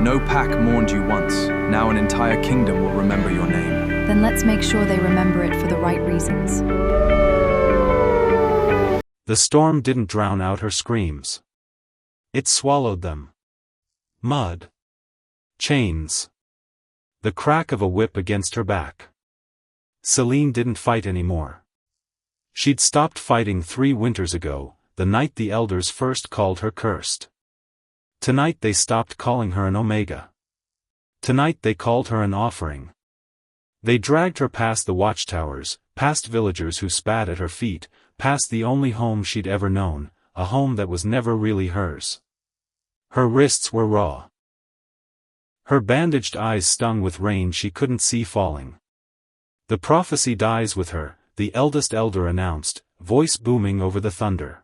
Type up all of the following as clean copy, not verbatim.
No pack mourned you once. Now an entire kingdom will remember your name. Then let's make sure they remember it for the right reasons. The storm didn't drown out her screams. It swallowed them. Mud. Chains. The crack of a whip against her back. Celine didn't fight anymore. She'd stopped fighting 3 winters ago, the night the elders first called her cursed. Tonight they stopped calling her an omega. Tonight they called her an offering. They dragged her past the watchtowers, past villagers who spat at her feet, past the only home she'd ever known, a home that was never really hers. Her wrists were raw. Her bandaged eyes stung with rain she couldn't see falling. The prophecy dies with her, the eldest elder announced, voice booming over the thunder.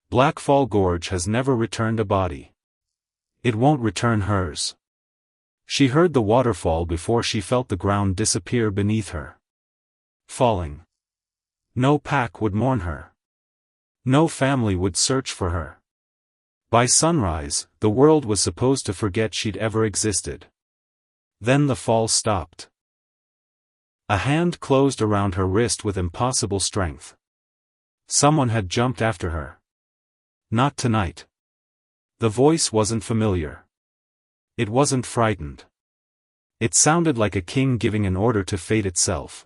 Blackfall Gorge has never returned a body. It won't return hers. She heard the waterfall before she felt the ground disappear beneath her. Falling. No pack would mourn her. No family would search for her. By sunrise, the world was supposed to forget she'd ever existed. Then the fall stopped. A hand closed around her wrist with impossible strength. Someone had jumped after her. Not tonight. The voice wasn't familiar. It wasn't frightened. It sounded like a king giving an order to fate itself.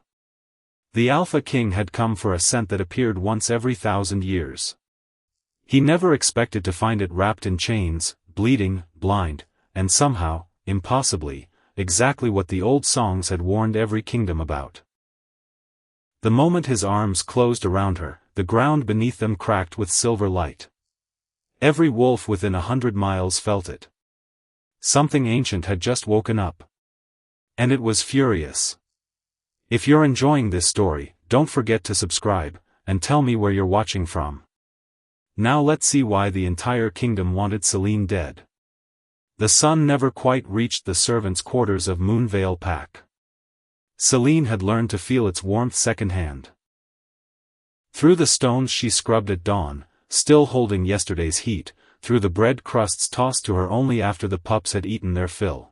The Alpha King had come for a scent that appeared once every 1,000 years. He never expected to find it wrapped in chains, bleeding, blind, and somehow, impossibly, exactly what the old songs had warned every kingdom about. The moment his arms closed around her, the ground beneath them cracked with silver light. Every wolf within 100 miles felt it. Something ancient had just woken up. And it was furious. If you're enjoying this story, don't forget to subscribe, and tell me where you're watching from. Now let's see why the entire kingdom wanted Celine dead. The sun never quite reached the servants' quarters of Moonvale Pack. Celine had learned to feel its warmth secondhand. Through the stones she scrubbed at dawn, still holding yesterday's heat, through the bread crusts tossed to her only after the pups had eaten their fill.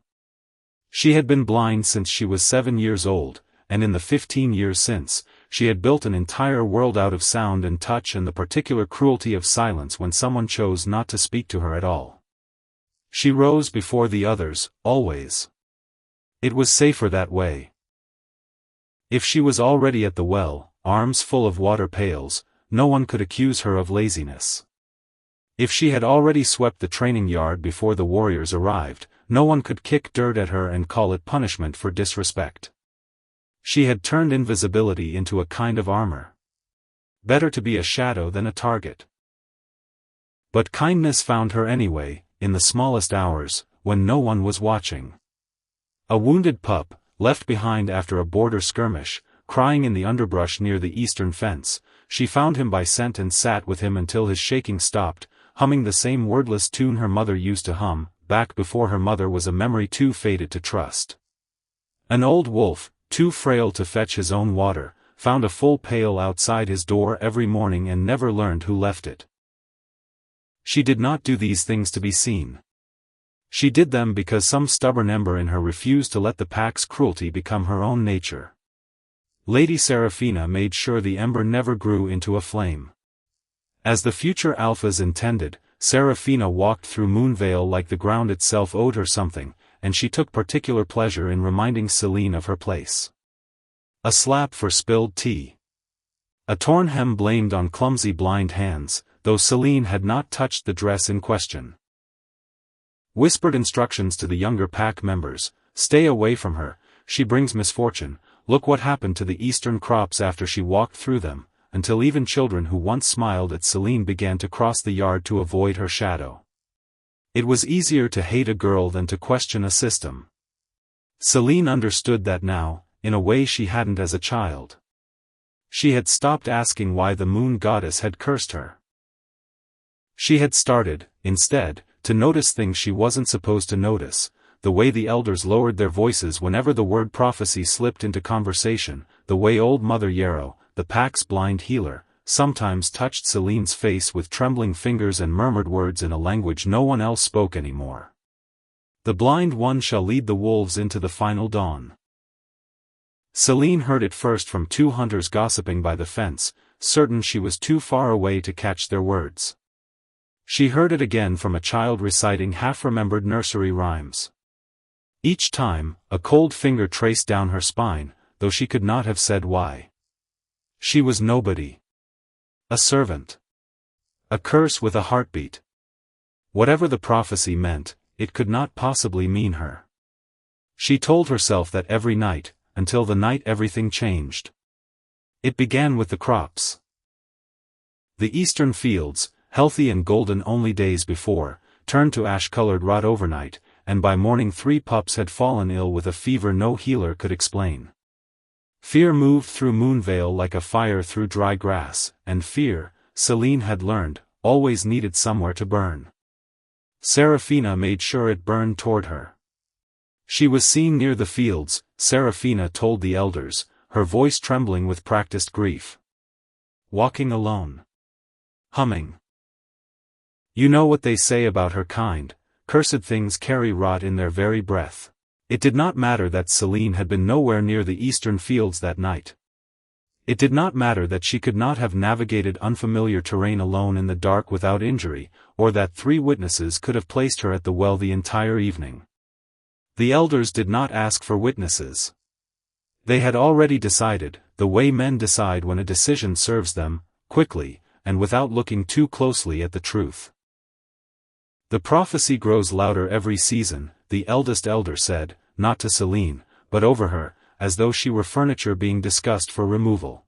She had been blind since she was 7 years old, and in the 15 years since, she had built an entire world out of sound and touch and the particular cruelty of silence when someone chose not to speak to her at all. She rose before the others, always. It was safer that way. If she was already at the well, arms full of water pails, no one could accuse her of laziness. If she had already swept the training yard before the warriors arrived, no one could kick dirt at her and call it punishment for disrespect. She had turned invisibility into a kind of armor. Better to be a shadow than a target. But kindness found her anyway, in the smallest hours, when no one was watching. A wounded pup, left behind after a border skirmish, crying in the underbrush near the eastern fence, she found him by scent and sat with him until his shaking stopped, humming the same wordless tune her mother used to hum, back before her mother was a memory too faded to trust. An old wolf, too frail to fetch his own water, found a full pail outside his door every morning and never learned who left it. She did not do these things to be seen. She did them because some stubborn ember in her refused to let the pack's cruelty become her own nature. Lady Seraphina made sure the ember never grew into a flame. As the future alphas intended, Seraphina walked through Moonvale like the ground itself owed her something, and she took particular pleasure in reminding Celine of her place. A slap for spilled tea. A torn hem blamed on clumsy blind hands, though Celine had not touched the dress in question. Whispered instructions to the younger pack members, stay away from her, she brings misfortune, look what happened to the eastern crops after she walked through them, until even children who once smiled at Celine began to cross the yard to avoid her shadow. It was easier to hate a girl than to question a system. Celine understood that now, in a way she hadn't as a child. She had stopped asking why the moon goddess had cursed her. She had started, instead, to notice things she wasn't supposed to notice, the way the elders lowered their voices whenever the word prophecy slipped into conversation, the way old Mother Yarrow, the pack's blind healer, sometimes touched Celine's face with trembling fingers and murmured words in a language no one else spoke anymore. The blind one shall lead the wolves into the final dawn. Celine heard it first from two hunters gossiping by the fence, certain she was too far away to catch their words. She heard it again from a child reciting half-remembered nursery rhymes. Each time, a cold finger traced down her spine, though she could not have said why. She was nobody. A servant. A curse with a heartbeat. Whatever the prophecy meant, it could not possibly mean her. She told herself that every night, until the night everything changed. It began with the crops. The eastern fields, healthy and golden only days before, turned to ash-colored rot overnight, and by morning 3 pups had fallen ill with a fever no healer could explain. Fear moved through Moonvale like a fire through dry grass, and fear, Celine had learned, always needed somewhere to burn. Serafina made sure it burned toward her. She was seen near the fields, Serafina told the elders, her voice trembling with practiced grief. Walking alone. Humming. You know what they say about her kind, cursed things carry rot in their very breath. It did not matter that Celine had been nowhere near the eastern fields that night. It did not matter that she could not have navigated unfamiliar terrain alone in the dark without injury, or that 3 witnesses could have placed her at the well the entire evening. The elders did not ask for witnesses. They had already decided, the way men decide when a decision serves them, quickly, and without looking too closely at the truth. The prophecy grows louder every season, the eldest elder said, not to Celine, but over her, as though she were furniture being discussed for removal.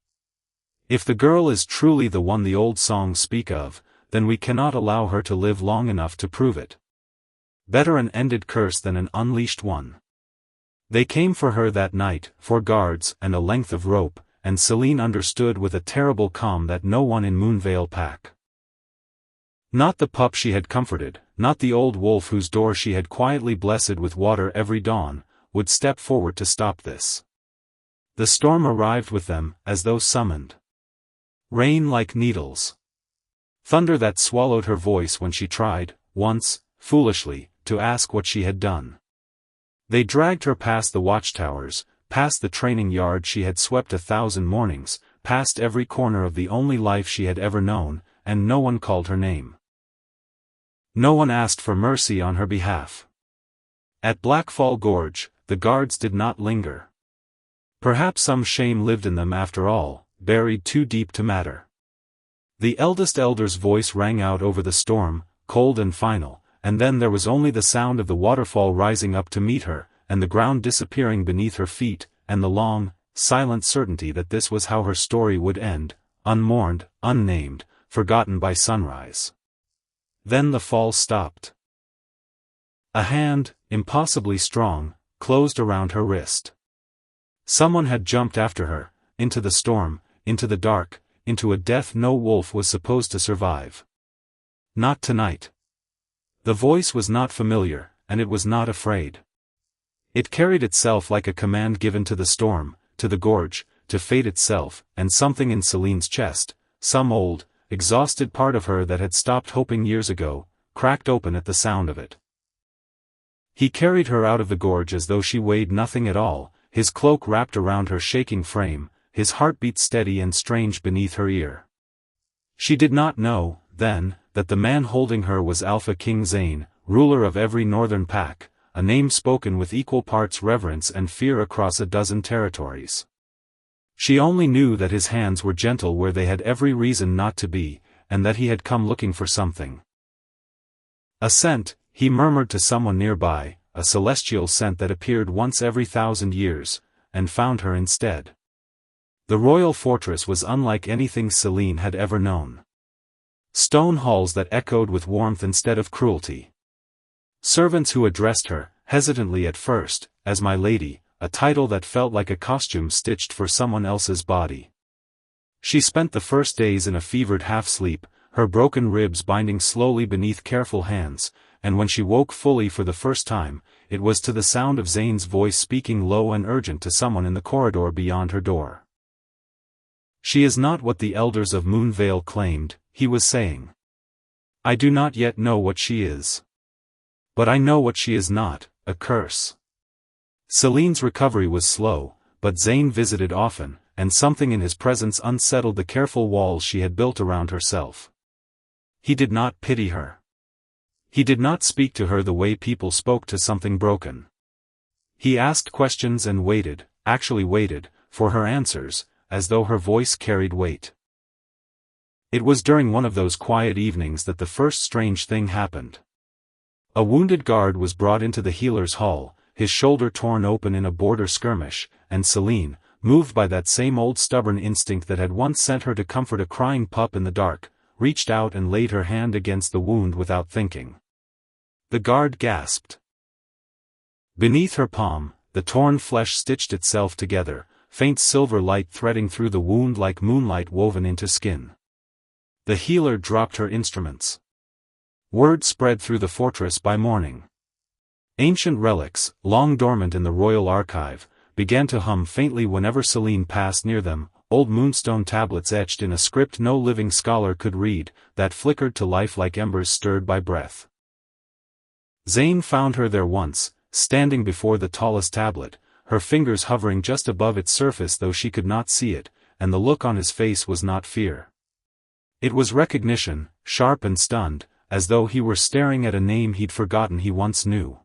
If the girl is truly the one the old songs speak of, then we cannot allow her to live long enough to prove it. Better an ended curse than an unleashed one. They came for her that night, 4 guards and a length of rope, and Celine understood with a terrible calm that no one in Moonvale Pack. Not the pup she had comforted, not the old wolf whose door she had quietly blessed with water every dawn, would step forward to stop this. The storm arrived with them, as though summoned. Rain like needles. Thunder that swallowed her voice when she tried, once, foolishly, to ask what she had done. They dragged her past the watchtowers, past the training yard she had swept 1,000 mornings, past every corner of the only life she had ever known, and no one called her name. No one asked for mercy on her behalf. At Blackfall Gorge, the guards did not linger. Perhaps some shame lived in them after all, buried too deep to matter. The eldest elder's voice rang out over the storm, cold and final, and then there was only the sound of the waterfall rising up to meet her, and the ground disappearing beneath her feet, and the long, silent certainty that this was how her story would end, unmourned, unnamed, forgotten by sunrise. Then the fall stopped. A hand, impossibly strong, closed around her wrist. Someone had jumped after her, into the storm, into the dark, into a death no wolf was supposed to survive. Not tonight. The voice was not familiar, and it was not afraid. It carried itself like a command given to the storm, to the gorge, to fate itself, and something in Celine's chest, some old, exhausted part of her that had stopped hoping years ago, cracked open at the sound of it. He carried her out of the gorge as though she weighed nothing at all, his cloak wrapped around her shaking frame, his heartbeat steady and strange beneath her ear. She did not know, then, that the man holding her was Alpha King Zane, ruler of every northern pack, a name spoken with equal parts reverence and fear across 12 territories. She only knew that his hands were gentle where they had every reason not to be, and that he had come looking for something. A scent, he murmured to someone nearby, a celestial scent that appeared once every 1,000 years, and found her instead. The royal fortress was unlike anything Celine had ever known. Stone halls that echoed with warmth instead of cruelty. Servants who addressed her, hesitantly at first, as my lady, a title that felt like a costume stitched for someone else's body. She spent the first days in a fevered half-sleep, her broken ribs binding slowly beneath careful hands, and when she woke fully for the first time, it was to the sound of Zane's voice speaking low and urgent to someone in the corridor beyond her door. She is not what the elders of Moonvale claimed, he was saying. I do not yet know what she is. But I know what she is not, a curse. Celine's recovery was slow, but Zane visited often, and something in his presence unsettled the careful walls she had built around herself. He did not pity her. He did not speak to her the way people spoke to something broken. He asked questions and waited, actually waited, for her answers, as though her voice carried weight. It was during one of those quiet evenings that the first strange thing happened. A wounded guard was brought into the healer's hall, his shoulder torn open in a border skirmish, and Celine, moved by that same old stubborn instinct that had once sent her to comfort a crying pup in the dark, reached out and laid her hand against the wound without thinking. The guard gasped. Beneath her palm, the torn flesh stitched itself together, faint silver light threading through the wound like moonlight woven into skin. The healer dropped her instruments. Word spread through the fortress by morning. Ancient relics, long dormant in the royal archive, began to hum faintly whenever Celine passed near them, old moonstone tablets etched in a script no living scholar could read, that flickered to life like embers stirred by breath. Zane found her there once, standing before the tallest tablet, her fingers hovering just above its surface though she could not see it, and the look on his face was not fear. It was recognition, sharp and stunned, as though he were staring at a name he'd forgotten he once knew.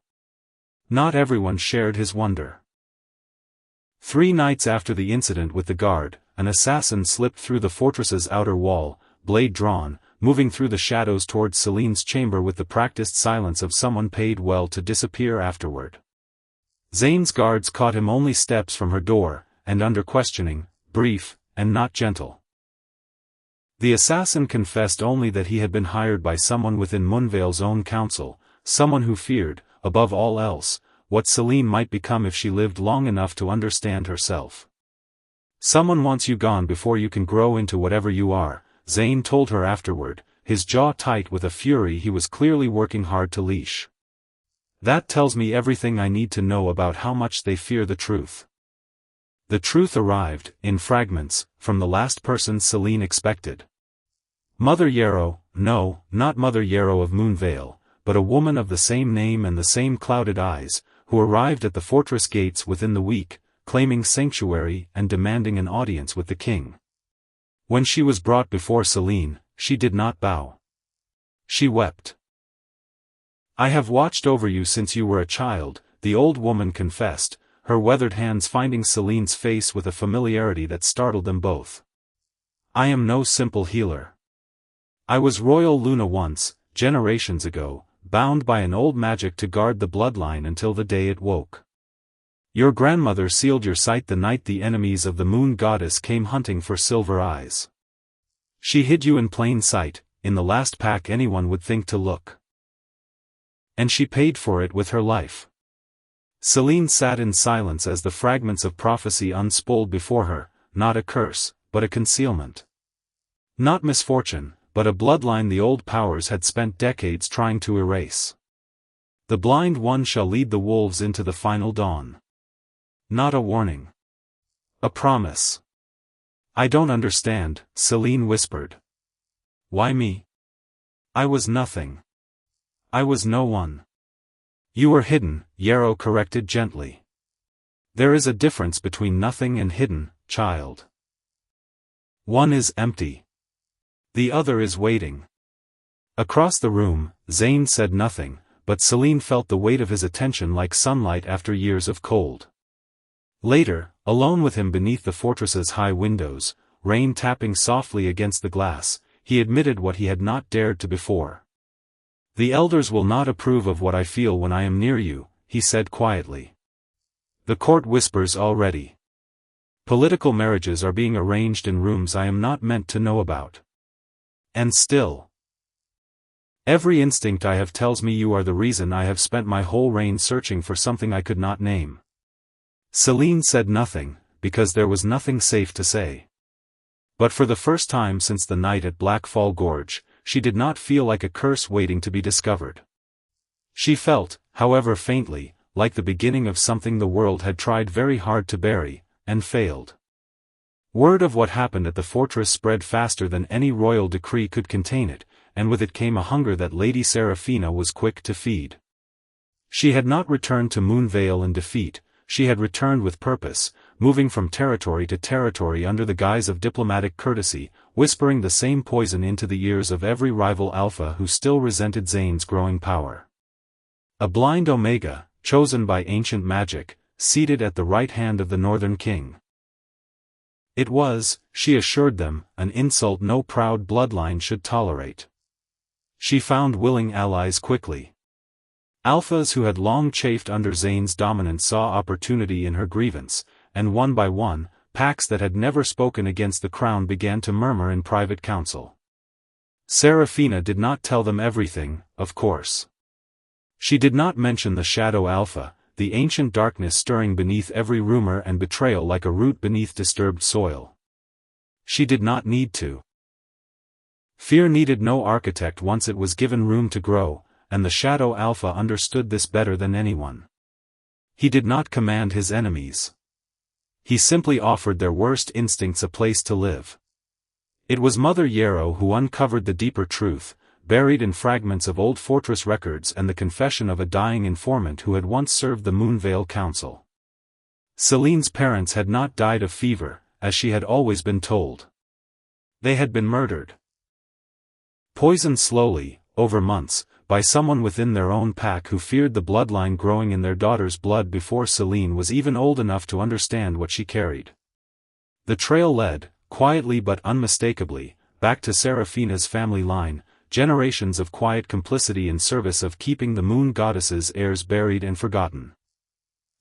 Not everyone shared his wonder. 3 nights after the incident with the guard, an assassin slipped through the fortress's outer wall, blade drawn, moving through the shadows towards Celine's chamber with the practiced silence of someone paid well to disappear afterward. Zane's guards caught him only steps from her door, and under questioning, brief, and not gentle. The assassin confessed only that he had been hired by someone within Munvale's own council, someone who feared, above all else, what Celine might become if she lived long enough to understand herself. Someone wants you gone before you can grow into whatever you are, Zane told her afterward, his jaw tight with a fury he was clearly working hard to leash. That tells me everything I need to know about how much they fear the truth. The truth arrived, in fragments, from the last person Celine expected. Mother Yarrow, no, not Mother Yarrow of Moonvale, but a woman of the same name and the same clouded eyes, who arrived at the fortress gates within the week, claiming sanctuary and demanding an audience with the king. When she was brought before Celine, she did not bow. She wept. I have watched over you since you were a child, the old woman confessed, her weathered hands finding Celine's face with a familiarity that startled them both. I am no simple healer. I was Royal Luna once, generations ago, bound by an old magic to guard the bloodline until the day it woke. Your grandmother sealed your sight the night the enemies of the moon goddess came hunting for silver eyes. She hid you in plain sight, in the last pack anyone would think to look. And she paid for it with her life. Celine sat in silence as the fragments of prophecy unspooled before her, not a curse, but a concealment. Not misfortune, but a bloodline the old powers had spent decades trying to erase. The blind one shall lead the wolves into the final dawn. Not a warning. A promise. I don't understand, Celine whispered. Why me? I was nothing. I was no one. You were hidden, Yarrow corrected gently. There is a difference between nothing and hidden, child. One is empty. The other is waiting. Across the room, Zane said nothing, but Celine felt the weight of his attention like sunlight after years of cold. Later, alone with him beneath the fortress's high windows, rain tapping softly against the glass, he admitted what he had not dared to before. The elders will not approve of what I feel when I am near you, he said quietly. The court whispers already. Political marriages are being arranged in rooms I am not meant to know about. And still, every instinct I have tells me you are the reason I have spent my whole reign searching for something I could not name. Celine said nothing, because there was nothing safe to say. But for the first time since the night at Blackfall Gorge, she did not feel like a curse waiting to be discovered. She felt, however faintly, like the beginning of something the world had tried very hard to bury, and failed. Word of what happened at the fortress spread faster than any royal decree could contain it, and with it came a hunger that Lady Seraphina was quick to feed. She had not returned to Moonvale in defeat, she had returned with purpose, moving from territory to territory under the guise of diplomatic courtesy, whispering the same poison into the ears of every rival alpha who still resented Zane's growing power. A blind Omega, chosen by ancient magic, seated at the right hand of the Northern King. It was, she assured them, an insult no proud bloodline should tolerate. She found willing allies quickly. Alphas who had long chafed under Zane's dominance saw opportunity in her grievance, and one by one, packs that had never spoken against the crown began to murmur in private council. Seraphina did not tell them everything, of course. She did not mention the Shadow Alpha, the ancient darkness stirring beneath every rumor and betrayal like a root beneath disturbed soil. She did not need to. Fear needed no architect once it was given room to grow, and the Shadow Alpha understood this better than anyone. He did not command his enemies. He simply offered their worst instincts a place to live. It was Mother Yarrow who uncovered the deeper truth, buried in fragments of old fortress records and the confession of a dying informant who had once served the Moonvale Council. Celine's parents had not died of fever, as she had always been told. They had been murdered. Poisoned slowly, over months, by someone within their own pack who feared the bloodline growing in their daughter's blood before Celine was even old enough to understand what she carried. The trail led, quietly but unmistakably, back to Seraphina's family line, generations of quiet complicity in service of keeping the moon goddess's heirs buried and forgotten.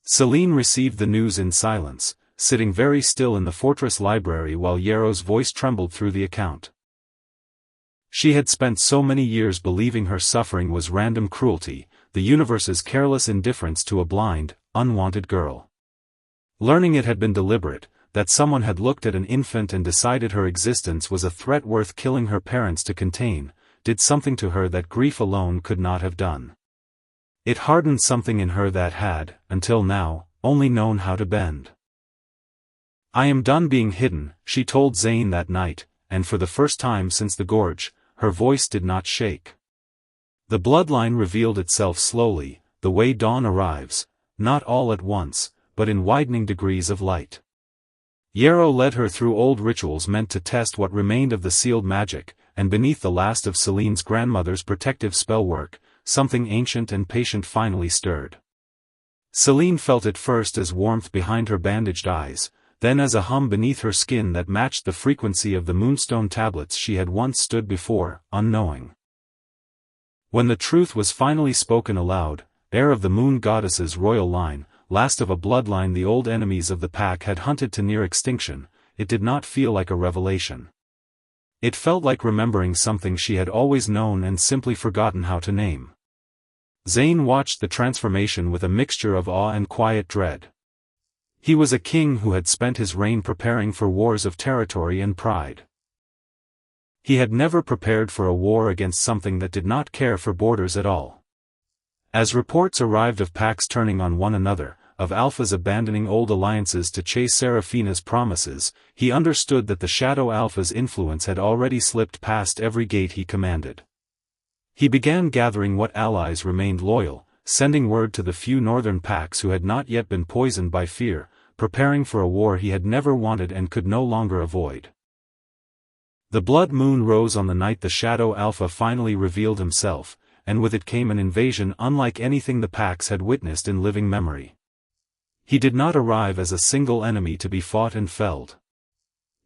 Celine received the news in silence, sitting very still in the fortress library while Yarrow's voice trembled through the account. She had spent so many years believing her suffering was random cruelty, the universe's careless indifference to a blind, unwanted girl. Learning it had been deliberate, that someone had looked at an infant and decided her existence was a threat worth killing her parents to contain, did something to her that grief alone could not have done. It hardened something in her that had, until now, only known how to bend. "I am done being hidden," she told Zane that night, and for the first time since the gorge, her voice did not shake. The bloodline revealed itself slowly, the way dawn arrives, not all at once, but in widening degrees of light. Yarrow led her through old rituals meant to test what remained of the sealed magic, and beneath the last of Celine's grandmother's protective spellwork, something ancient and patient finally stirred. Celine felt it first as warmth behind her bandaged eyes, then as a hum beneath her skin that matched the frequency of the moonstone tablets she had once stood before, unknowing. When the truth was finally spoken aloud, heir of the moon goddess's royal line, last of a bloodline the old enemies of the pack had hunted to near extinction, it did not feel like a revelation. It felt like remembering something she had always known and simply forgotten how to name. Zane watched the transformation with a mixture of awe and quiet dread. He was a king who had spent his reign preparing for wars of territory and pride. He had never prepared for a war against something that did not care for borders at all. As reports arrived of packs turning on one another, of alphas abandoning old alliances to chase Seraphina's promises, he understood that the Shadow Alpha's influence had already slipped past every gate he commanded. He began gathering what allies remained loyal, sending word to the few northern packs who had not yet been poisoned by fear, preparing for a war he had never wanted and could no longer avoid. The blood moon rose on the night the Shadow Alpha finally revealed himself, and with it came an invasion unlike anything the packs had witnessed in living memory. He did not arrive as a single enemy to be fought and felled.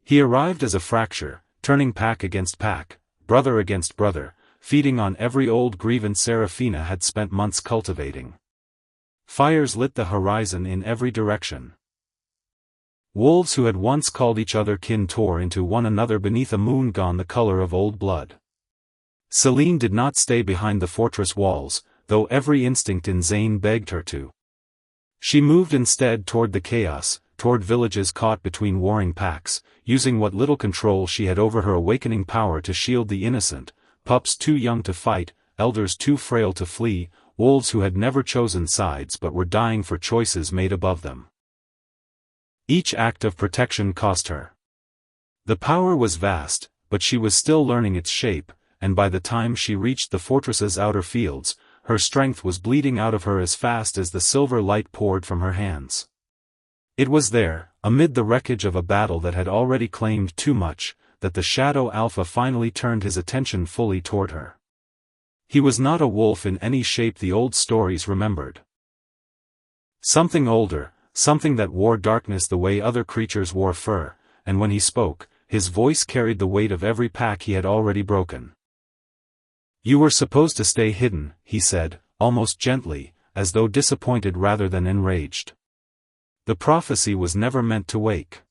He arrived as a fracture, turning pack against pack, brother against brother, feeding on every old grievance Seraphina had spent months cultivating. Fires lit the horizon in every direction. Wolves who had once called each other kin tore into one another beneath a moon gone the color of old blood. Celine did not stay behind the fortress walls, though every instinct in Zane begged her to. She moved instead toward the chaos, toward villages caught between warring packs, using what little control she had over her awakening power to shield the innocent, pups too young to fight, elders too frail to flee, wolves who had never chosen sides but were dying for choices made above them. Each act of protection cost her. The power was vast, but she was still learning its shape, and by the time she reached the fortress's outer fields, her strength was bleeding out of her as fast as the silver light poured from her hands. It was there, amid the wreckage of a battle that had already claimed too much, that the Shadow Alpha finally turned his attention fully toward her. He was not a wolf in any shape the old stories remembered. Something older, something that wore darkness the way other creatures wore fur, and when he spoke, his voice carried the weight of every pack he had already broken. "You were supposed to stay hidden," he said, almost gently, as though disappointed rather than enraged. "The prophecy was never meant to wake."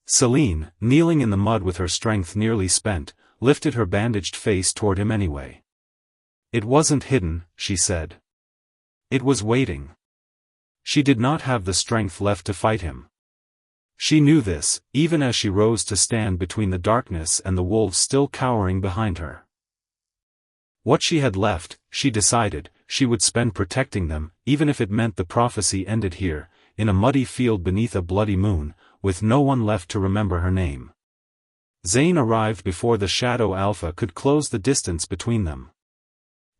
Celine, kneeling in the mud with her strength nearly spent, lifted her bandaged face toward him anyway. "It wasn't hidden," she said. "It was waiting." She did not have the strength left to fight him. She knew this, even as she rose to stand between the darkness and the wolves still cowering behind her. What she had left, she decided, she would spend protecting them, even if it meant the prophecy ended here, in a muddy field beneath a bloody moon, with no one left to remember her name. Zane arrived before the Shadow Alpha could close the distance between them.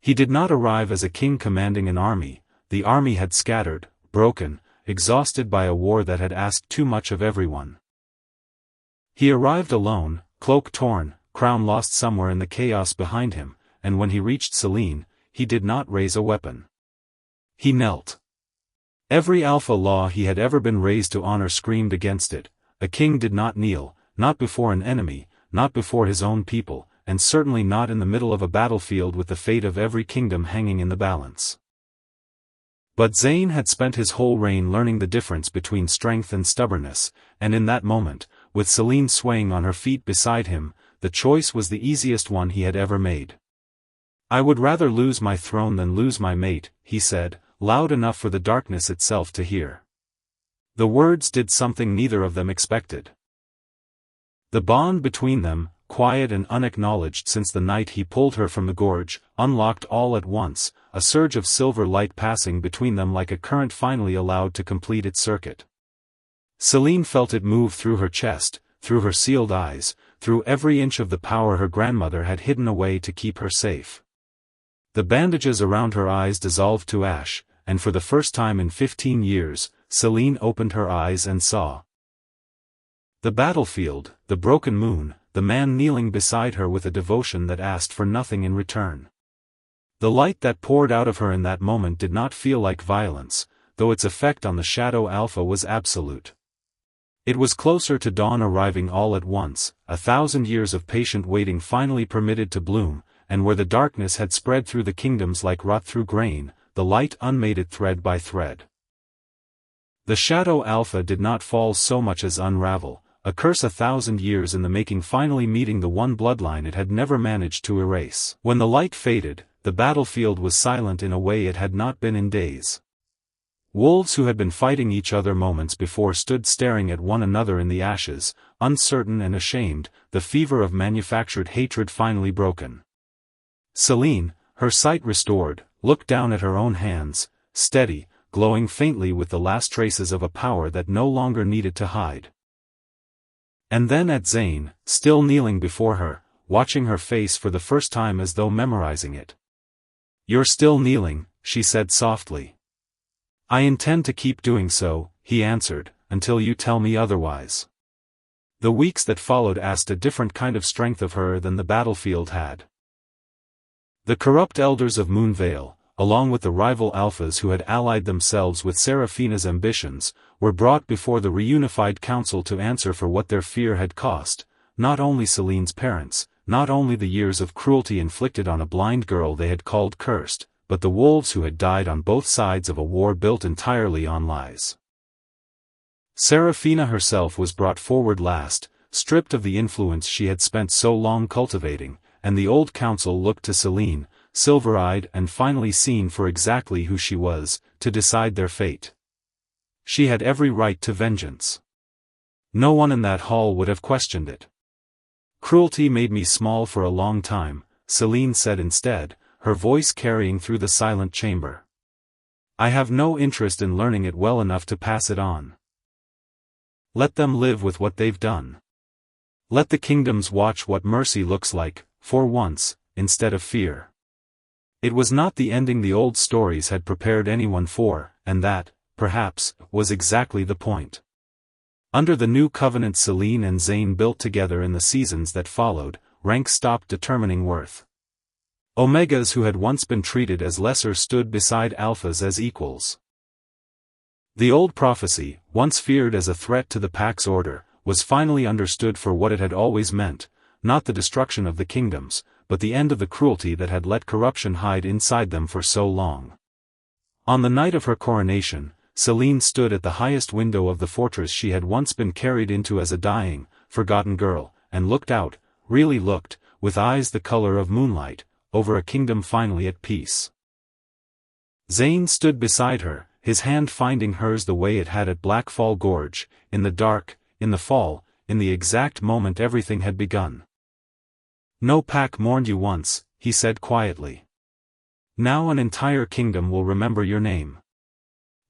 He did not arrive as a king commanding an army. The army had scattered, broken, exhausted by a war that had asked too much of everyone. He arrived alone, cloak torn, crown lost somewhere in the chaos behind him, and when he reached Celine, he did not raise a weapon. He knelt. Every alpha law he had ever been raised to honor screamed against it. A king did not kneel, not before an enemy, not before his own people, and certainly not in the middle of a battlefield with the fate of every kingdom hanging in the balance. But Zane had spent his whole reign learning the difference between strength and stubbornness, and in that moment, with Celine swaying on her feet beside him, the choice was the easiest one he had ever made. "I would rather lose my throne than lose my mate," he said, loud enough for the darkness itself to hear. The words did something neither of them expected. The bond between them, quiet and unacknowledged since the night he pulled her from the gorge, unlocked all at once, a surge of silver light passing between them like a current finally allowed to complete its circuit. Celine felt it move through her chest, through her sealed eyes, through every inch of the power her grandmother had hidden away to keep her safe. The bandages around her eyes dissolved to ash, and for the first time in 15 years, Celine opened her eyes and saw the battlefield, the broken moon, the man kneeling beside her with a devotion that asked for nothing in return. The light that poured out of her in that moment did not feel like violence, though its effect on the Shadow Alpha was absolute. It was closer to dawn arriving all at once, 1,000 years of patient waiting finally permitted to bloom, and where the darkness had spread through the kingdoms like rot through grain, the light unmated thread by thread. The Shadow Alpha did not fall so much as unravel, a curse 1,000 years in the making finally meeting the one bloodline it had never managed to erase. When the light faded, the battlefield was silent in a way it had not been in days. Wolves who had been fighting each other moments before stood staring at one another in the ashes, uncertain and ashamed, the fever of manufactured hatred finally broken. Celine, her sight restored, looked down at her own hands, steady, glowing faintly with the last traces of a power that no longer needed to hide. And then at Zane, still kneeling before her, watching her face for the first time as though memorizing it. "You're still kneeling," she said softly. "I intend to keep doing so," he answered, "until you tell me otherwise." The weeks that followed asked a different kind of strength of her than the battlefield had. The corrupt elders of Moonvale, along with the rival alphas who had allied themselves with Seraphina's ambitions, were brought before the reunified council to answer for what their fear had cost, not only Celine's parents, not only the years of cruelty inflicted on a blind girl they had called cursed, but the wolves who had died on both sides of a war built entirely on lies. Seraphina herself was brought forward last, stripped of the influence she had spent so long cultivating, and the old council looked to Celine, silver-eyed and finally seen for exactly who she was, to decide their fate. She had every right to vengeance. No one in that hall would have questioned it. "Cruelty made me small for a long time," Celine said instead, her voice carrying through the silent chamber. "I have no interest in learning it well enough to pass it on. Let them live with what they've done. Let the kingdoms watch what mercy looks like, for once, instead of fear." It was not the ending the old stories had prepared anyone for, and that, perhaps, was exactly the point. Under the new covenant Selene and Zane built together in the seasons that followed, rank stopped determining worth. Omegas who had once been treated as lesser stood beside alphas as equals. The old prophecy, once feared as a threat to the Pax order, was finally understood for what it had always meant, not the destruction of the kingdoms, but the end of the cruelty that had let corruption hide inside them for so long. On the night of her coronation, Selene stood at the highest window of the fortress she had once been carried into as a dying, forgotten girl, and looked out, really looked, with eyes the color of moonlight, over a kingdom finally at peace. Zane stood beside her, his hand finding hers the way it had at Blackfall Gorge, in the dark, in the fall, in the exact moment everything had begun. "No pack mourned you once," he said quietly. "Now an entire kingdom will remember your name."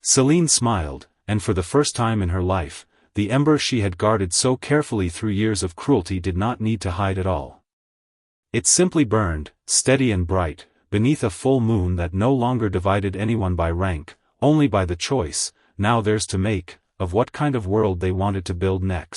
Selene smiled, and for the first time in her life, the ember she had guarded so carefully through years of cruelty did not need to hide at all. It simply burned, steady and bright, beneath a full moon that no longer divided anyone by rank, only by the choice, now theirs to make, of what kind of world they wanted to build next.